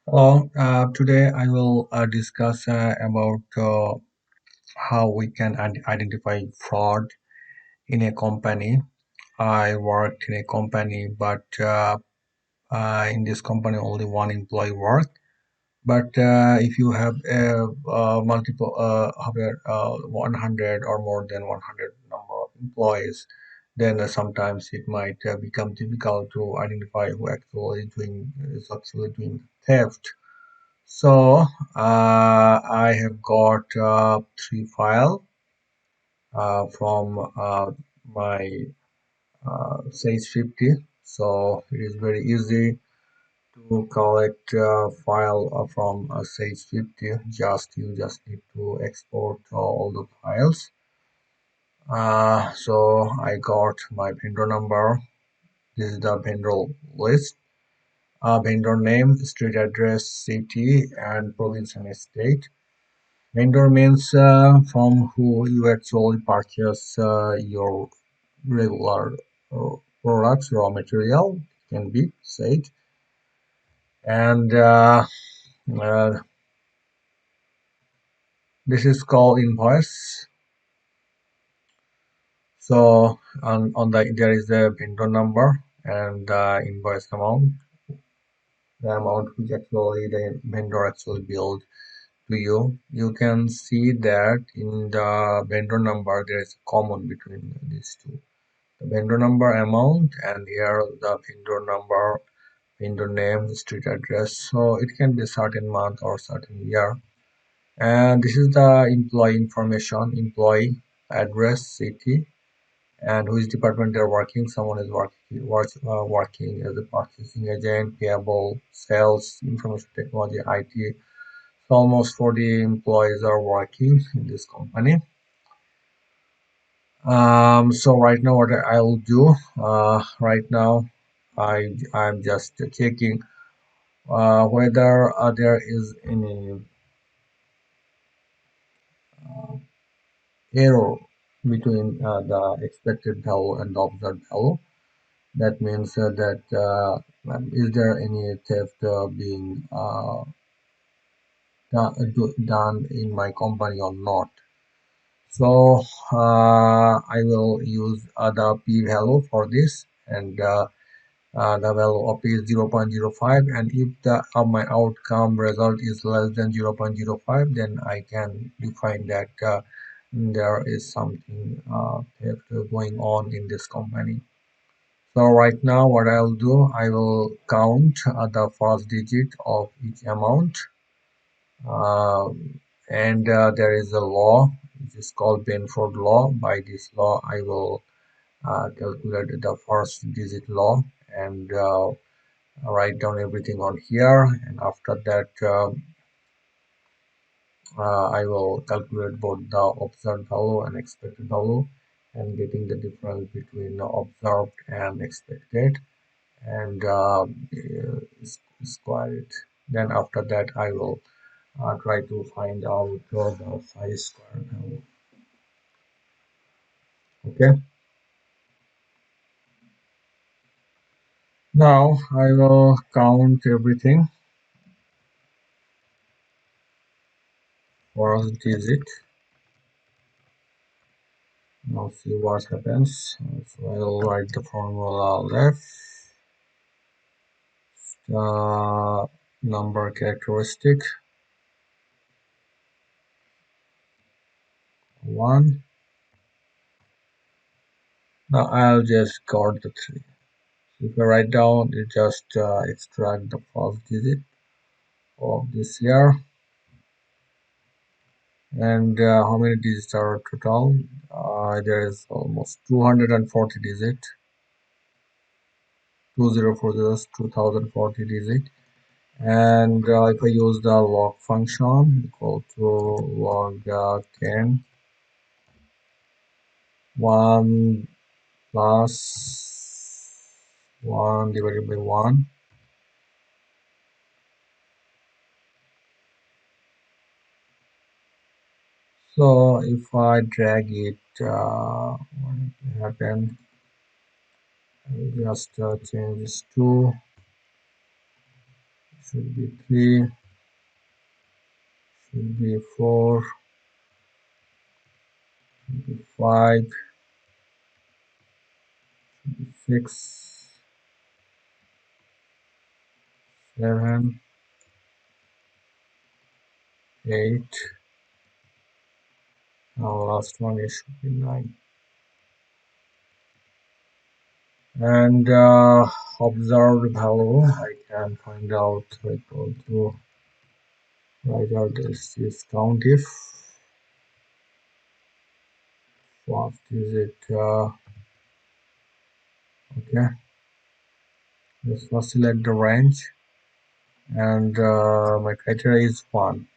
Hello, today I will discuss about how we can identify fraud in a company. I worked in a company, but in this company only one employee worked. But if you have a multiple, have a, 100 or more than 100 number of employees, then sometimes it might become difficult to identify who actually is actually doing theft. So I have got three file from my Sage 50. So it is very easy to collect file from Sage 50. You just need to export all the files. So I got my vendor number. This is the vendor list. Vendor name, street address, city, and province and state. Vendor means from who you actually purchase your regular products, raw material can be said, and uh, this is called invoice. So on the there is a vendor number and invoice amount, the amount which actually the vendor actually billed to you. You can see that in the vendor number there is a common between these two. The vendor number amount and here the vendor number, vendor name, street address. So it can be a certain month or certain year. And this is the employee information, employee address, city, and which department they're working. Someone is working as a purchasing agent, payable, sales, information technology, IT. So almost 40 employees are working in this company. So right now what I'll do, right now I'm just checking whether there is any uh, error between the expected value and the observed value. That means that is there any theft being done in my company or not. So I will use the p value for this and the value of is 0.05, and if my outcome result is less than 0.05, then I can define that there is something theft going on in this company. So right now what I'll do, I will count the first digit of each amount, and there is a law which is called Benford law. By this law I will calculate the first digit law and write down everything on here, and after that I will calculate both the observed value and expected value and getting the difference between the observed and expected, and square it. Then after that I will try to find out the phi square value. Okay, now I will count everything. First digit. Now see what happens. So I'll write the formula left. Number characteristic 1. Now I'll just got the 3. So if I write down, you just extract the first digit of this year, and how many digits are total? There is almost 240 digit. 2040 2040 digit. And if I use the log function equal to log 10 1 plus 1 divided by 1. So if I drag it, what will happen? I will just change this to should be 3, should be 4, should be 5, 6, 7, 8. Now last one is should be 9. And observed value, I can find out equal to write out this is count if first is it okay. Let's first select the range, and my criteria is 1.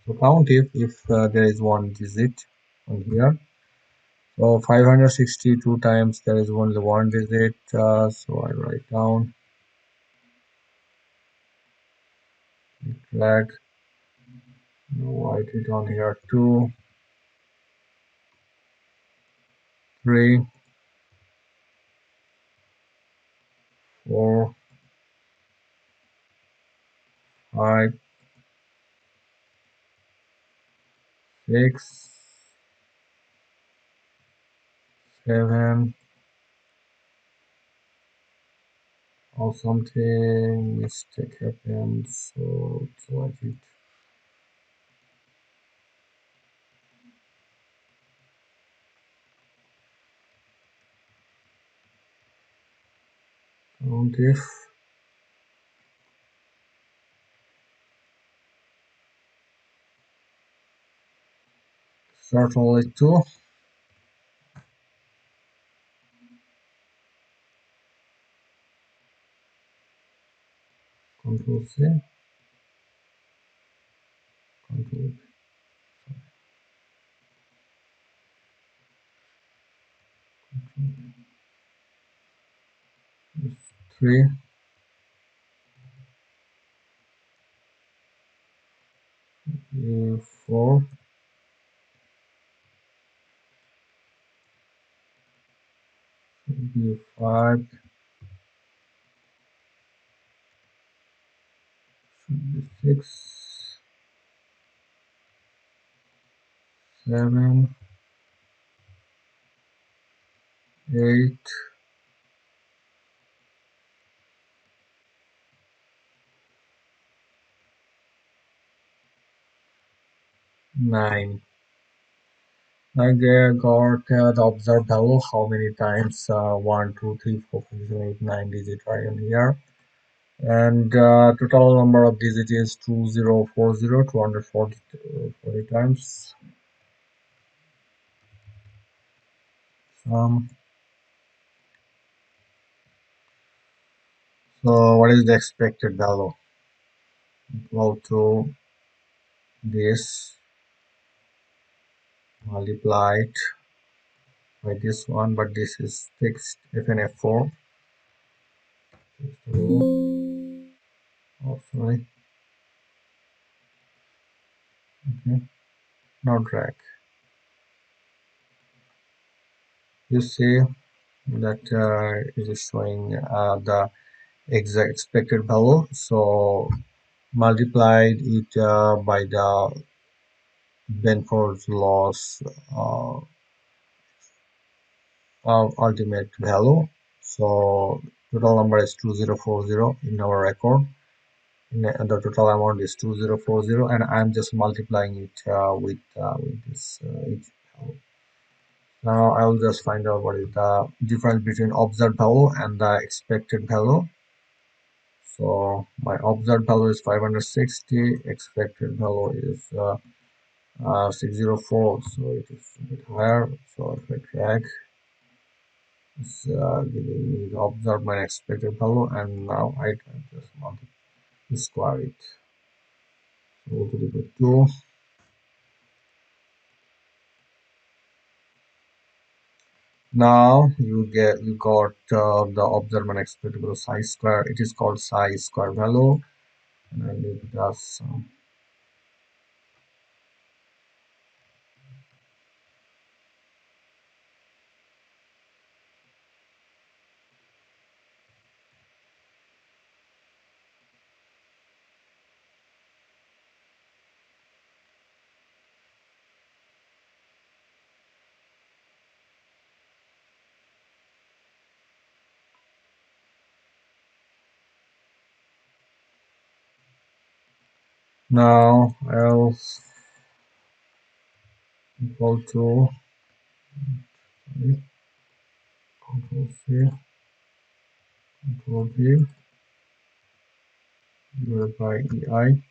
So count if there is one digit on here. So 562 times there is only one digit. So I write down, drag, write it on here 2, 3, 4, 5, 6, 7, or something mistake happens. So it's like it. Count if start only 2, Control C, Control 3, 4, 5, 6, 7, 8, 9. I got the observed value how many times 1, 2, 3, 4, 5, 6, 7, 8, 9 digit right in here. And total number of digits is 240 times. So what is the expected value? Equal to this multiplied by this one, but this is fixed FNF4. Oh, sorry. Okay. Now drag. You see that it is showing the exact expected value. So multiplied it by the Benford's laws ultimate value. So total number is 2040 in our record. And the total amount is 2040, and I'm just multiplying it with this each value. Now I will just find out what is the difference between observed value and the expected value. So my observed value is 560, expected value is 604, so it is a bit higher. So if I drag, it's giving me the observed my expected value, and now I can just multiply, square it. So to the 2. Now you got the observed and expected value psi square. It is called psi square value, and it does Now I'll equal to Control C, Control V divided by EI.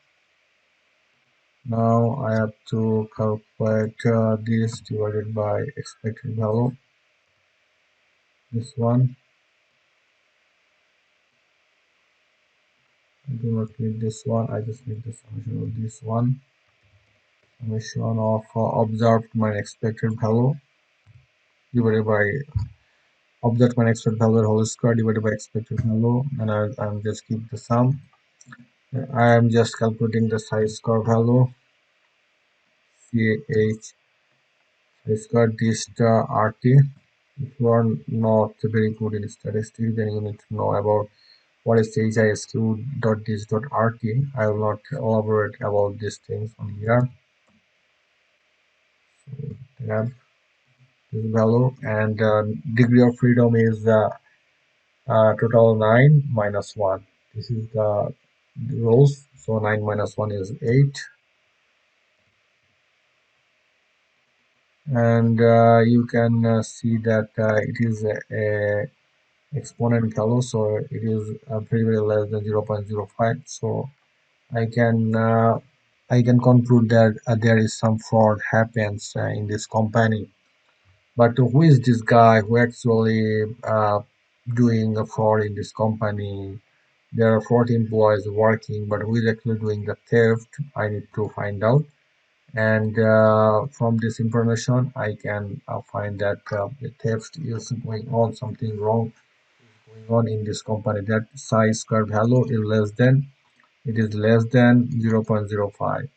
Now I have to calculate this divided by expected value. This one, I do not need this one, I just need the summation of this one. Summation of observed minus expected value divided by observed minus expected value whole square divided by expected value, and I'm just keep the sum. I am just calculating the psi square value, CH psi square d star RT. If you are not very good in statistics, then you need to know about what is HISQ dot this dot RT. I will not elaborate about these things on here. So tab this value, and degree of freedom is total 9 minus 1. This is the rows, so 9 minus 1 is 8. And you can see that it is a exponent value, so it is very less than 0.05. So I can uh, I can conclude that there is some fraud happens in this company. But who is this guy who actually doing a fraud in this company? There are 14 employees working, but who is actually doing the theft? I need to find out. And from this information, I can find that the theft is going on, something wrong going on in this company. That size square value is less than, it is less than 0.05,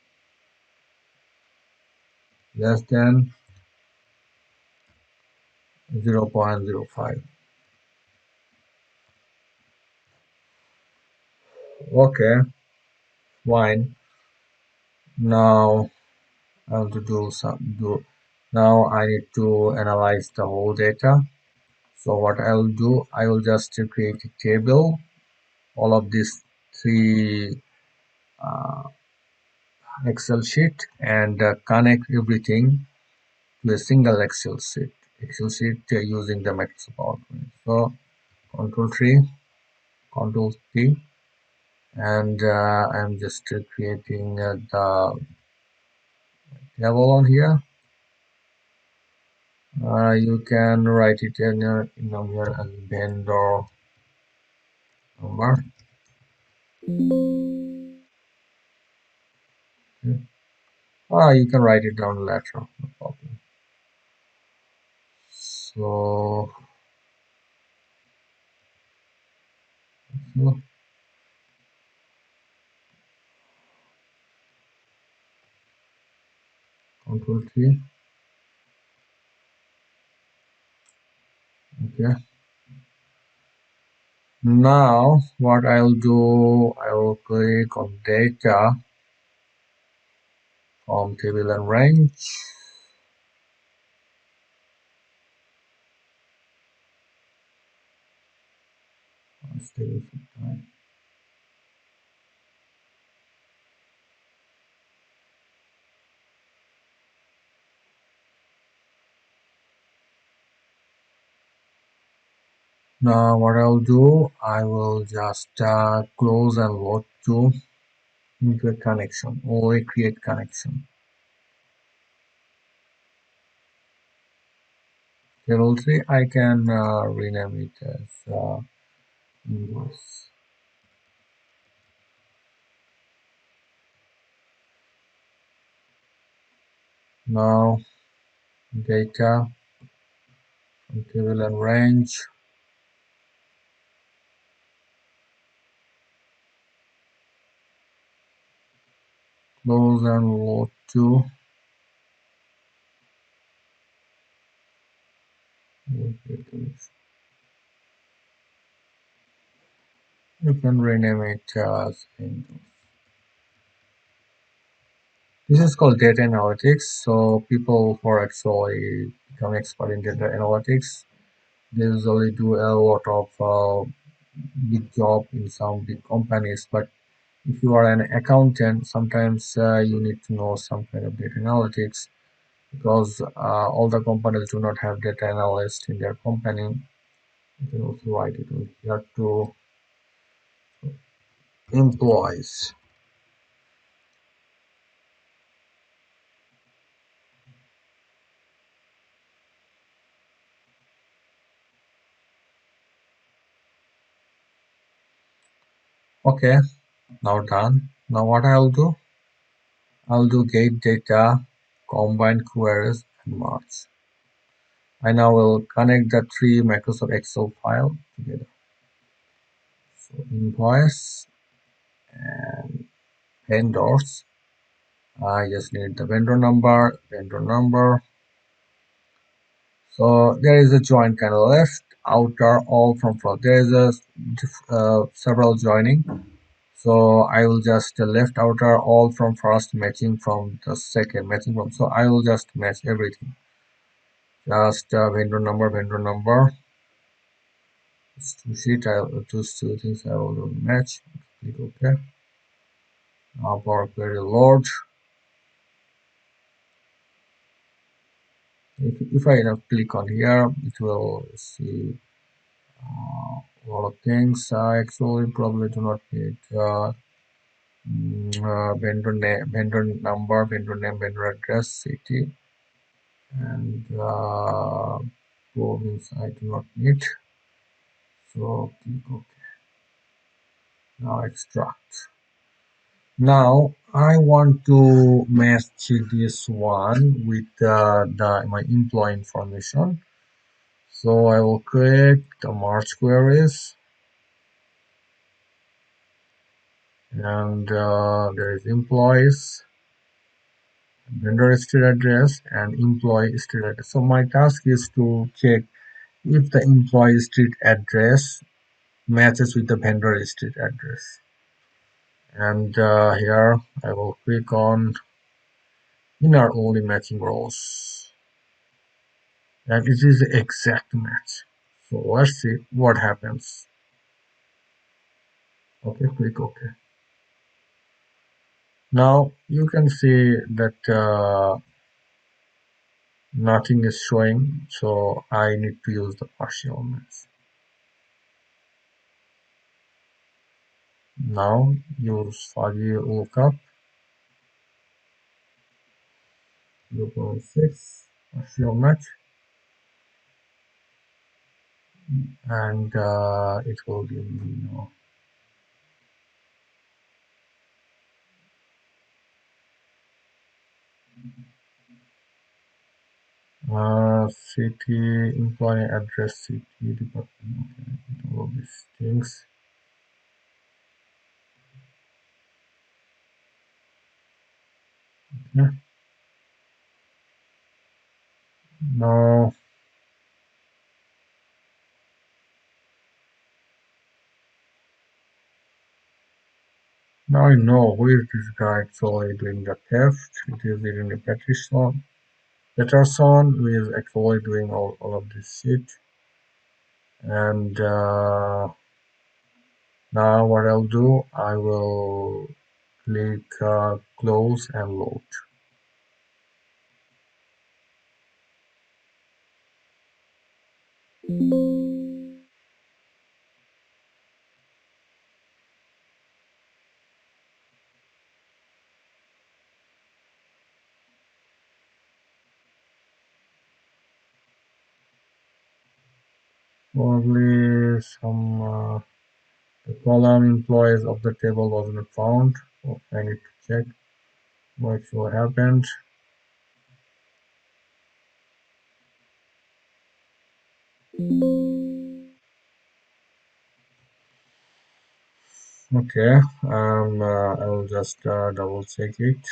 less than 0.05. Okay, fine. Now I have to do. Now I need to analyze the whole data. So what I'll do, I will just create a table, all of these three uh, Excel sheet, and connect everything to a single Excel sheet. Using the Microsoft PowerPoint. So Control 3, Control T, and I'm just creating the table on here. You can write it in here as vendor number. Okay. You can write it down later, no problem. So, so Control 3. Okay. Now, what I'll do, I will click on data from table and range. Now, what I'll do, I will just close and load to into a connection or a create connection. Table 3, I can rename it as invoice. Now, data from table and range, close and load to. You can rename it as Windows. This is called data analytics. So people who are actually become expert in data analytics, they usually do a lot of big job in some big companies, but If you are an accountant, sometimes you need to know some kind of data analytics because all the companies do not have data analyst in their company. You can also write it on here to employees. Okay, now done. Now what I'll do? I'll do get data, combine queries, and merge. I now will connect the three Microsoft Excel file together. So invoice and vendors. I just need the vendor number. So there is a join kind of left, outer, all from front. There is a several joining. So I will just left outer all from first matching from the second matching from. So I will just match everything. Just vendor number. Two sheet. Those two things I will match. Click OK. Now Power Query load. If I click on here, it will see a lot of things. I actually probably do not need vendor name, vendor number, vendor name, vendor address, city, and province I do not need. So click OK. Now extract. Now I want to match this one with my employee information. So I will create the merge queries, and there is employees, vendor street address, and employee street address. So my task is to check if the employee street address matches with the vendor street address. And here I will click on inner only matching rows, and it is the exact match. So let's see what happens. Okay, click OK. Now you can see that nothing is showing, so I need to use the partial match. Now use fuzzy lookup 0.6 partial match, and it will give me city, employee address, city, department, okay, all of these things. Yeah. Now I know who is this guy actually doing the theft. It is in a Peterson who is actually doing all of this shit. And now what I'll do, I will click close and load. Probably some the column employees of the table wasn't found. So I need to check what actually happened. Okay, I will just double check it.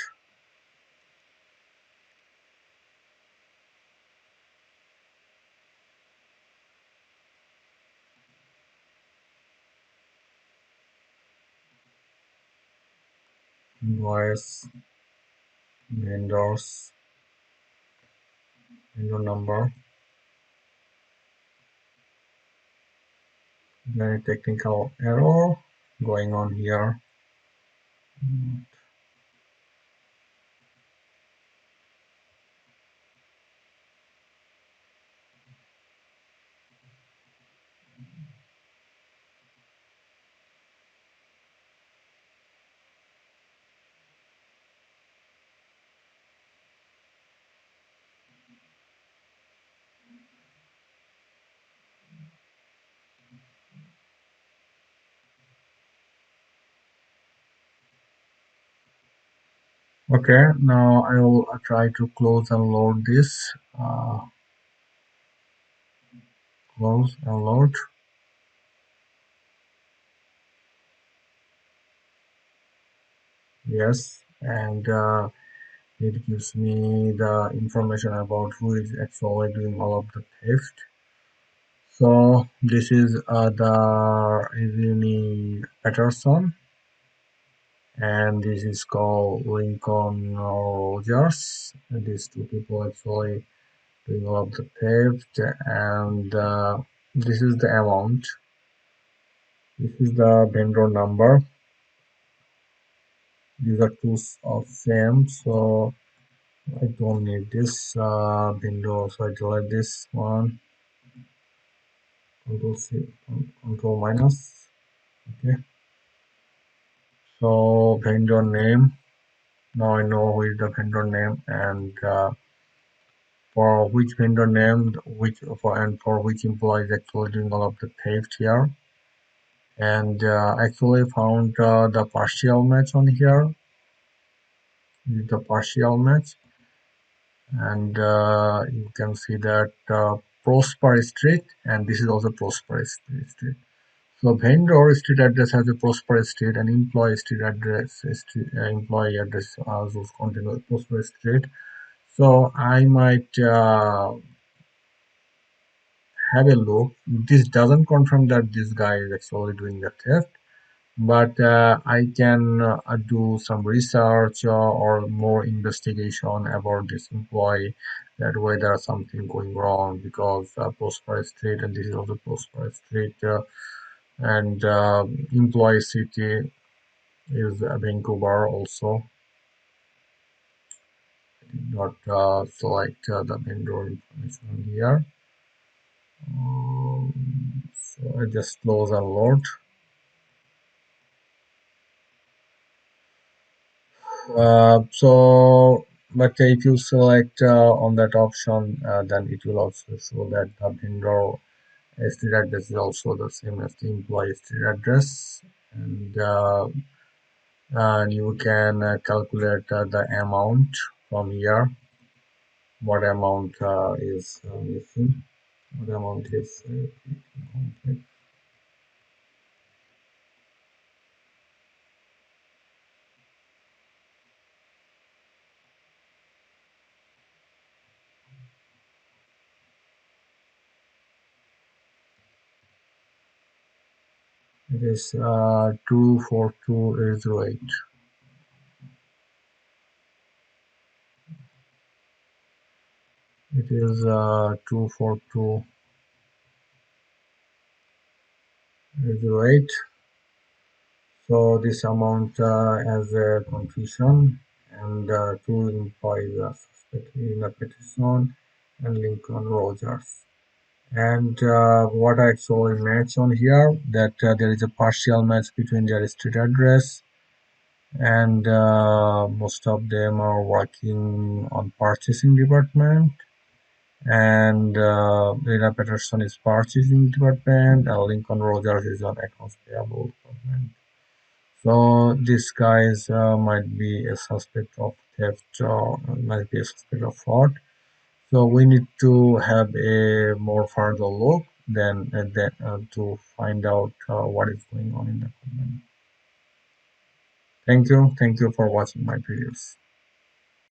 Invoice, vendors, vendor number. Very technical error going on here. Mm. Okay, now I will try to close and load this. Close and load. Yes, and it gives me the information about who is actually doing all of the theft. So this is the Izini Patterson, and this is called Lincoln Rogers. And these two people actually doing all of the theft, and this is the amount. This is the vendor number. These are two of same, so I don't need this window, so I delete this one. Control C, Control minus. Okay. So vendor name. Now I know who is the vendor name and for which vendor name, which for and for which employee is actually doing all of the theft here. And actually found the partial match on here. This is the partial match, and you can see that Prosper Street, and this is also Prosper Street. So vendor street address has a Prosper Street, and employee street address, employee address also contained with Prosper Street. So I might have a look. This doesn't confirm that this guy is actually doing the theft, but I can do some research or more investigation about this employee, that whether something going wrong, because Prosper Street, and this is also Prosper Street, and employee city is Vancouver also. I did not select the vendor information here. So I just close and load. But if you select on that option, then it will also show that the vendor street address is also the same as the employee street address, and you can calculate the amount from here. What amount is missing? What amount is incomplete? It is 242808. It is 242808. So this amount has a confusion, and two employees are suspected in a petition and Lincoln Rogers. And what I actually match on here, that there is a partial match between their street address, and most of them are working on purchasing department, and Rena Peterson is purchasing department, and Lincoln Rogers is on accounts payable department. So these guys might be a suspect of theft, or might be a suspect of fraud. So we need to have a more further look than that to find out what is going on in the company. Thank you for watching my videos.